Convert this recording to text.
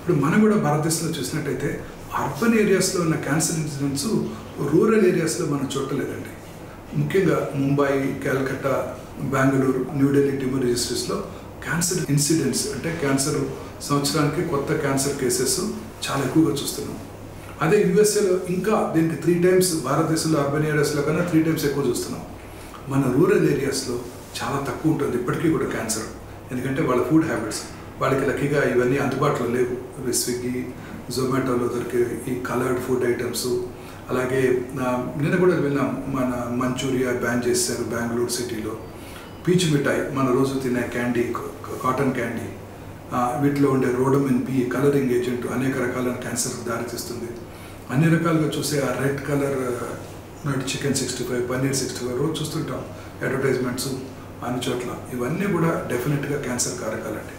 ఇప్పుడు మనం కూడా భారతదేశంలో చూసినట్టయితే అర్బన్ ఏరియాస్లో ఉన్న క్యాన్సర్ ఇన్సిడెంట్స్ రూరల్ ఏరియాస్లో మనం చూడలేదండి. ముఖ్యంగా ముంబై, కలకత్తా, బెంగళూరు, న్యూఢిల్లీ టిమర్ రిజిస్ట్రీస్లో క్యాన్సర్ ఇన్సిడెంట్స్ అంటే క్యాన్సర్ సంవత్సరానికి కొత్త క్యాన్సర్ కేసెస్ చాలా ఎక్కువగా చూస్తున్నాం. అదే యూఎస్ఏలో ఇంకా దీనికి 3 times, భారతదేశంలో అర్బన్ ఏరియాస్లో కన్నా 3 times ఎక్కువ చూస్తున్నాం. మన రూరల్ ఏరియాస్లో చాలా తక్కువ ఉంటుంది ఇప్పటికీ కూడా క్యాన్సర్. ఎందుకంటే వాళ్ళ ఫుడ్ హ్యాబిట్స్, వాళ్ళకి లక్కీగా ఇవన్నీ అందుబాటులో లేవు. స్విగ్గీ, జొమాటోలో దొరికే ఈ కలర్డ్ ఫుడ్ ఐటమ్స్, అలాగే నిన్న కూడా విన్నాం మన మంచూరియా బ్యాన్ చేశారు బెంగళూరు సిటీలో. పీచు మిఠాయి, మన రోజు తినే క్యాండీ, కాటన్ క్యాండీ, వీటిలో ఉండే రోడమిన్ బి కలరింగ్ ఏజెంట్ అనేక రకాలైన క్యాన్సర్కి దారితీస్తుంది. అన్ని రకాలుగా చూసే ఆ రెడ్ కలర్ చికెన్ 65, పన్నీర్ 65 రోజు చూస్తుంటాం అడ్వర్టైజ్మెంట్స్ అన్ని చోట్ల. ఇవన్నీ కూడా డెఫినెట్గా క్యాన్సర్ కారకాలండి.